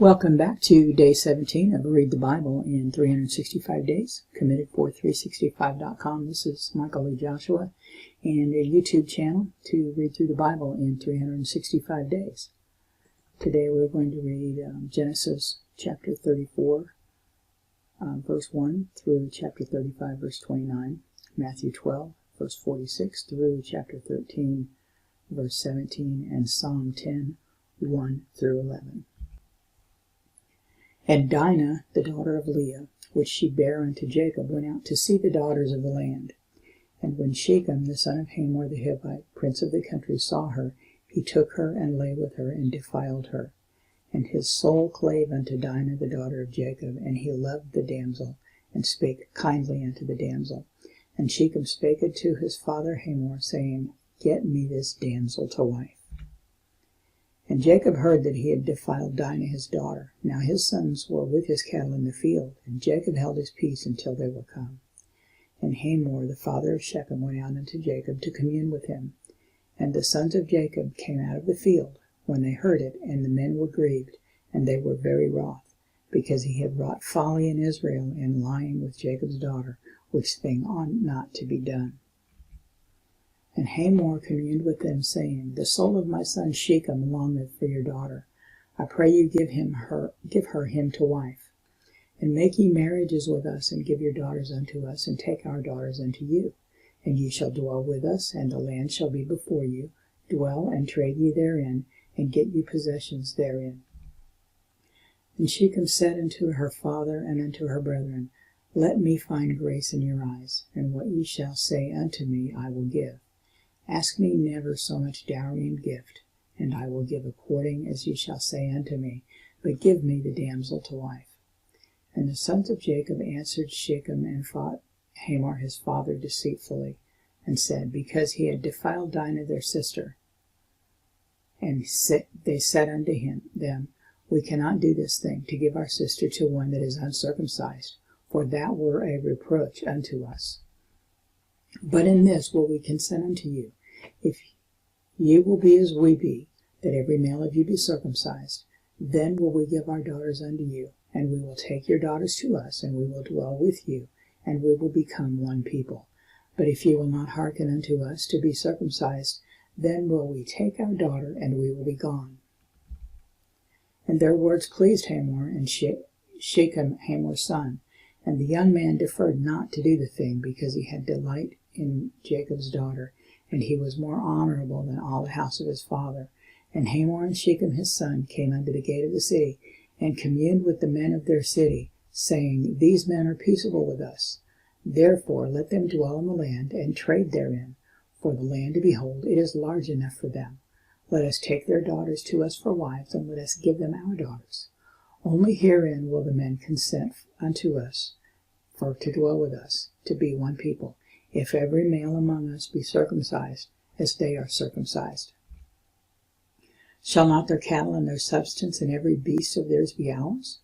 Welcome back to day 17 of Read the Bible in 365 Days, committed4365.com. This is Michael Lee Joshua and a YouTube channel to read through the Bible in 365 days. Today we're going to read Genesis chapter 34, verse 1 through chapter 35, verse 29, Matthew 12, verse 46 through chapter 13, verse 17, and Psalm 10, 1 through 11. And Dinah, the daughter of Leah, which she bare unto Jacob, went out to see the daughters of the land. And when Shechem, the son of Hamor the Hivite, prince of the country, saw her, he took her and lay with her and defiled her. And his soul clave unto Dinah, the daughter of Jacob, and he loved the damsel, and spake kindly unto the damsel. And Shechem spake unto his father Hamor, saying, Get me this damsel to wife. And Jacob heard that he had defiled Dinah his daughter. Now his sons were with his cattle in the field, and Jacob held his peace until they were come. And Hamor, the father of Shechem, went out unto Jacob to commune with him. And the sons of Jacob came out of the field when they heard it, and the men were grieved, and they were very wroth, because he had wrought folly in Israel in lying with Jacob's daughter, which thing ought not to be done. And Hamor communed with them, saying, The soul of my son Shechem longeth for your daughter. I pray you give her him to wife. And make ye marriages with us, and give your daughters unto us, and take our daughters unto you. And ye shall dwell with us, and the land shall be before you. Dwell and trade ye therein, and get you possessions therein. And Shechem said unto her father and unto her brethren, Let me find grace in your eyes, and what ye shall say unto me I will give. Ask me never so much dowry and gift, and I will give according as ye shall say unto me, but give me the damsel to wife. And the sons of Jacob answered Shechem and fought Hamor his father deceitfully, and said, Because he had defiled Dinah their sister. And they said unto them, We cannot do this thing, to give our sister to one that is uncircumcised, for that were a reproach unto us. But in this will we consent unto you, if ye will be as we be, that every male of you be circumcised, then will we give our daughters unto you, and we will take your daughters to us, and we will dwell with you, and we will become one people. But if ye will not hearken unto us to be circumcised, then will we take our daughter, and we will be gone. And their words pleased Hamor and Shechem Hamor's son, and the young man deferred not to do the thing, because he had delight in Jacob's daughter, and he was more honorable than all the house of his father. And Hamor and Shechem his son came unto the gate of the city, and communed with the men of their city, saying, These men are peaceable with us. Therefore let them dwell in the land, and trade therein, for the land, behold, it is large enough for them. Let us take their daughters to us for wives, and let us give them our daughters. Only herein will the men consent unto us, for to dwell with us, to be one people, if every male among us be circumcised, as they are circumcised. Shall not their cattle and their substance and every beast of theirs be ours?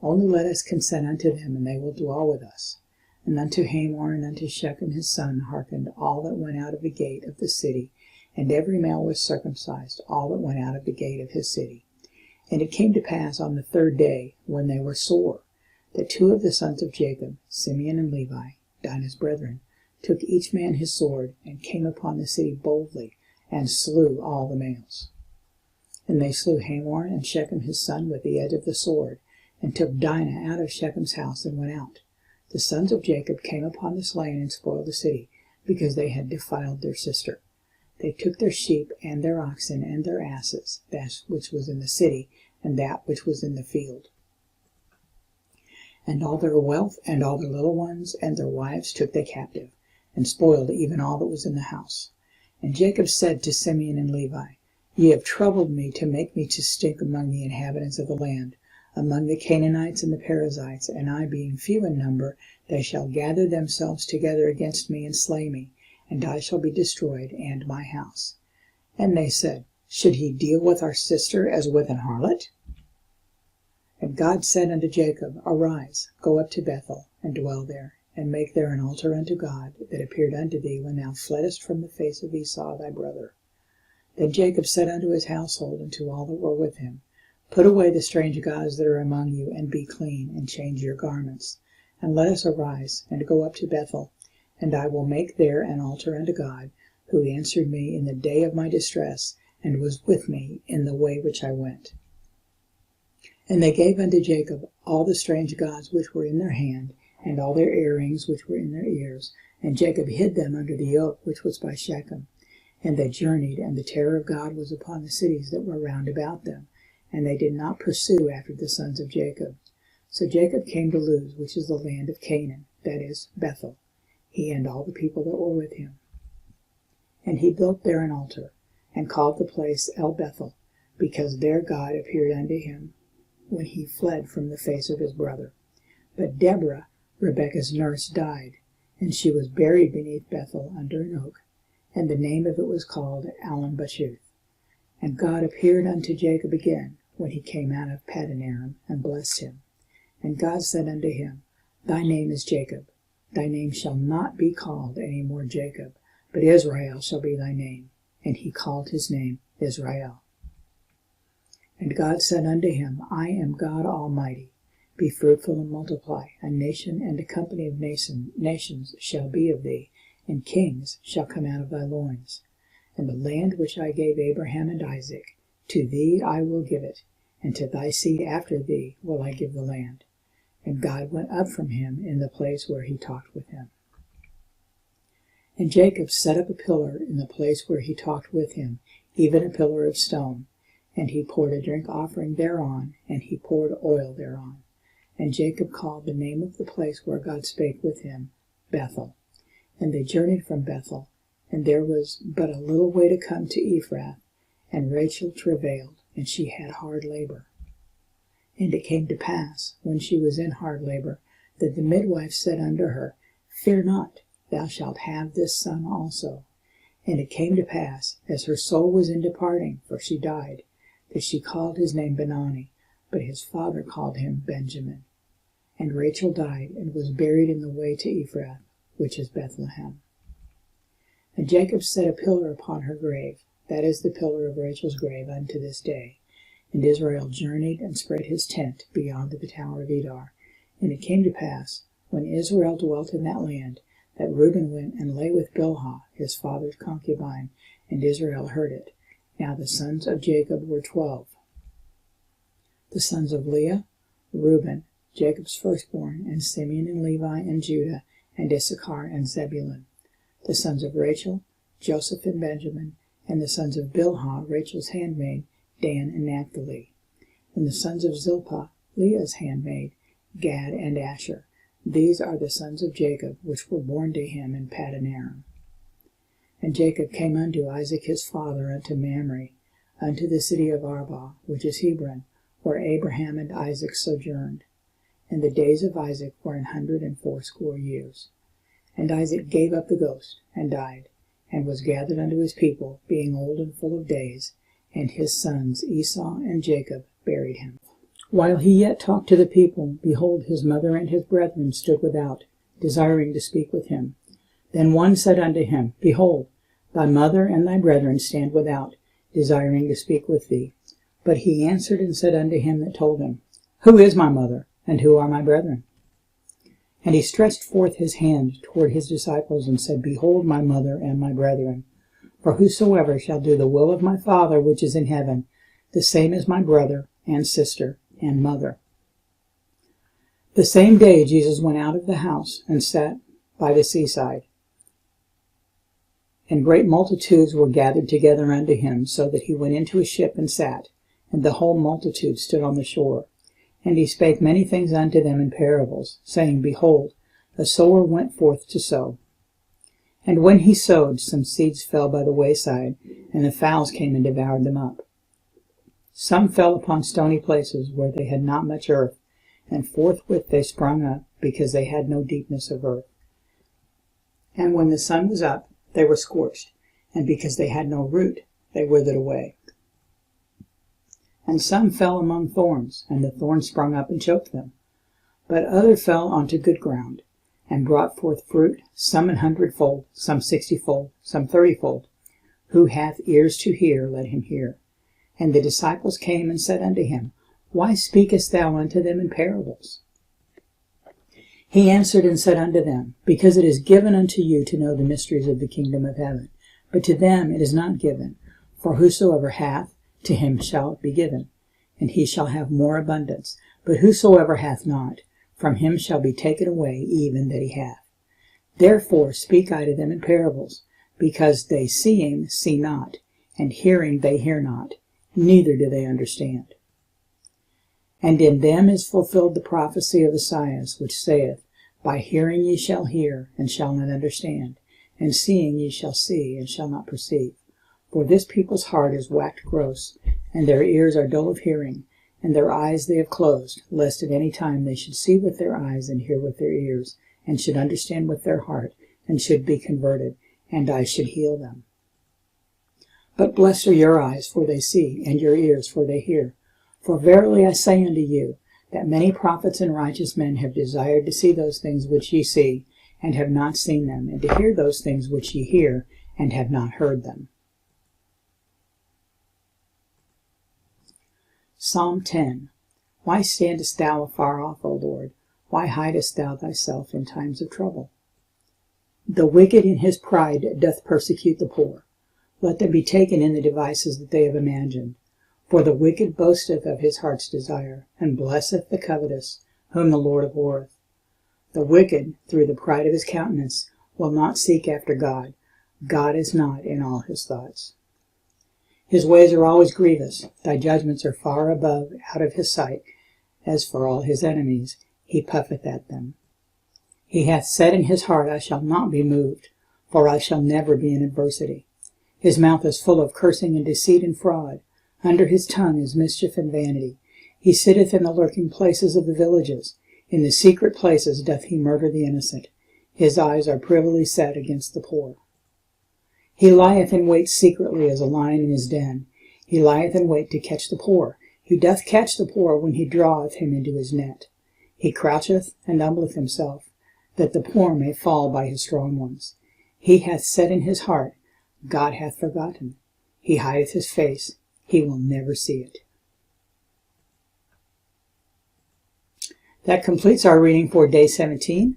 Only let us consent unto them, and they will dwell with us. And unto Hamor and unto Shechem his son hearkened all that went out of the gate of the city, and every male was circumcised, all that went out of the gate of his city. And it came to pass on the third day, when they were sore, that two of the sons of Jacob, Simeon and Levi, Dinah's brethren, took each man his sword, and came upon the city boldly, and slew all the males. And they slew Hamor and Shechem his son with the edge of the sword, and took Dinah out of Shechem's house, and went out. The sons of Jacob came upon the slain, and spoiled the city, because they had defiled their sister. They took their sheep, and their oxen, and their asses, that which was in the city, and that which was in the field. And all their wealth, and all their little ones, and their wives took they captive, and spoiled even all that was in the house. And Jacob said to Simeon and Levi, Ye have troubled me to make me to stink among the inhabitants of the land, among the Canaanites and the Perizzites, and I being few in number, they shall gather themselves together against me and slay me, and I shall be destroyed, and my house. And they said, Should he deal with our sister as with an harlot? And God said unto Jacob, Arise, go up to Bethel, and dwell there, and make there an altar unto God, that appeared unto thee when thou fleddest from the face of Esau thy brother. Then Jacob said unto his household and to all that were with him, Put away the strange gods that are among you, and be clean, and change your garments. And let us arise, and go up to Bethel, and I will make there an altar unto God, who answered me in the day of my distress, and was with me in the way which I went. And they gave unto Jacob all the strange gods which were in their hand, and all their earrings which were in their ears, and Jacob hid them under the oak which was by Shechem. And they journeyed, and the terror of God was upon the cities that were round about them, and they did not pursue after the sons of Jacob. So Jacob came to Luz, which is the land of Canaan, that is, Bethel, he and all the people that were with him. And he built there an altar, and called the place El Bethel, because there God appeared unto him when he fled from the face of his brother. But Deborah, Rebekah's nurse, died, and she was buried beneath Bethel under an oak, and the name of it was called Allon-Bachuth. And God appeared unto Jacob again when he came out of Paddan-aram, and blessed him. And God said unto him, Thy name is Jacob. Thy name shall not be called any more Jacob, but Israel shall be thy name. And he called his name Israel. And God said unto him, I am God Almighty. Be fruitful and multiply. A nation and a company of nations shall be of thee, and kings shall come out of thy loins. And the land which I gave Abraham and Isaac, to thee I will give it, and to thy seed after thee will I give the land. And God went up from him in the place where he talked with him. And Jacob set up a pillar in the place where he talked with him, even a pillar of stone. And he poured a drink offering thereon, and he poured oil thereon. And Jacob called the name of the place where God spake with him, Bethel. And they journeyed from Bethel, and there was but a little way to come to Ephrath, and Rachel travailed, and she had hard labor. And it came to pass, when she was in hard labor, that the midwife said unto her, Fear not, thou shalt have this son also. And it came to pass, as her soul was in departing, for she died, that she called his name Benoni, but his father called him Benjamin. And Rachel died, and was buried in the way to Ephrath, which is Bethlehem. And Jacob set a pillar upon her grave, that is the pillar of Rachel's grave unto this day. And Israel journeyed and spread his tent beyond the tower of Edar. And it came to pass, when Israel dwelt in that land, that Reuben went and lay with Bilhah, his father's concubine, and Israel heard it. Now the sons of Jacob were 12. The sons of Leah, Reuben, Jacob's firstborn, and Simeon and Levi and Judah, and Issachar and Zebulun. The sons of Rachel, Joseph and Benjamin, and the sons of Bilhah, Rachel's handmaid, Dan and Naphtali. And the sons of Zilpah, Leah's handmaid, Gad and Asher. These are the sons of Jacob, which were born to him in Paddan-aram. And Jacob came unto Isaac his father unto Mamre, unto the city of Arba, which is Hebron, where Abraham and Isaac sojourned. And the days of Isaac were 180 years. And Isaac gave up the ghost, and died, and was gathered unto his people, being old and full of days, and his sons Esau and Jacob buried him. While he yet talked to the people, behold, his mother and his brethren stood without, desiring to speak with him. Then one said unto him, Behold, thy mother and thy brethren stand without, desiring to speak with thee. But he answered and said unto him that told him, Who is my mother, and who are my brethren? And he stretched forth his hand toward his disciples, and said, Behold my mother and my brethren. For whosoever shall do the will of my Father which is in heaven, the same is my brother and sister and mother. The same day Jesus went out of the house, and sat by the seaside. And great multitudes were gathered together unto him, so that he went into a ship and sat, and the whole multitude stood on the shore. And he spake many things unto them in parables, saying, Behold, a sower went forth to sow. And when he sowed, some seeds fell by the wayside, and the fowls came and devoured them up. Some fell upon stony places, where they had not much earth, and forthwith they sprung up, because they had no deepness of earth. And when the sun was up, they were scorched, and because they had no root, they withered away. And some fell among thorns, and the thorns sprung up and choked them. But other fell onto good ground, and brought forth fruit, some 100-fold, some 60-fold, some 30-fold. Who hath ears to hear, let him hear. And the disciples came and said unto him, Why speakest thou unto them in parables? He answered and said unto them, Because it is given unto you to know the mysteries of the kingdom of heaven, but to them it is not given. For whosoever hath, to him shall it be given, and he shall have more abundance. But whosoever hath not, from him shall be taken away even that he hath. Therefore speak I to them in parables, because they seeing see not, and hearing they hear not, neither do they understand. And in them is fulfilled the prophecy of Esaias, which saith, By hearing ye shall hear, and shall not understand, and seeing ye shall see, and shall not perceive. For this people's heart is waxed gross, and their ears are dull of hearing, and their eyes they have closed, lest at any time they should see with their eyes, and hear with their ears, and should understand with their heart, and should be converted, and I should heal them. But blessed are your eyes, for they see, and your ears, for they hear. For verily I say unto you, that many prophets and righteous men have desired to see those things which ye see, and have not seen them, and to hear those things which ye hear, and have not heard them. Psalm 10. Why standest thou afar off, O Lord? Why hidest thou thyself in times of trouble? The wicked in his pride doth persecute the poor. Let them be taken in the devices that they have imagined. For the wicked boasteth of his heart's desire, and blesseth the covetous, whom the Lord abhorreth. The wicked, through the pride of his countenance, will not seek after God. God is not in all his thoughts. His ways are always grievous. Thy judgments are far above out of his sight. As for all his enemies, he puffeth at them. He hath said in his heart, I shall not be moved, for I shall never be in adversity. His mouth is full of cursing and deceit and fraud. Under his tongue is mischief and vanity. He sitteth in the lurking places of the villages. In the secret places doth he murder the innocent. His eyes are privily set against the poor. He lieth in wait secretly as a lion in his den. He lieth in wait to catch the poor. He doth catch the poor when he draweth him into his net. He croucheth and humbleth himself, that the poor may fall by his strong ones. He hath said in his heart, God hath forgotten. He hideth his face. He will never see it. That completes our reading for day 17.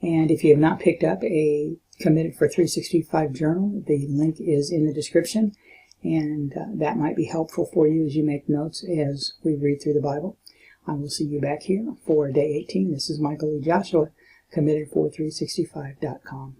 And if you have not picked up a Committed for 365 journal, the link is in the description, and that might be helpful for you as you make notes as we read through the Bible. I will see you back here for day 18. This is Michael E. Joshua, Committed for 365.com.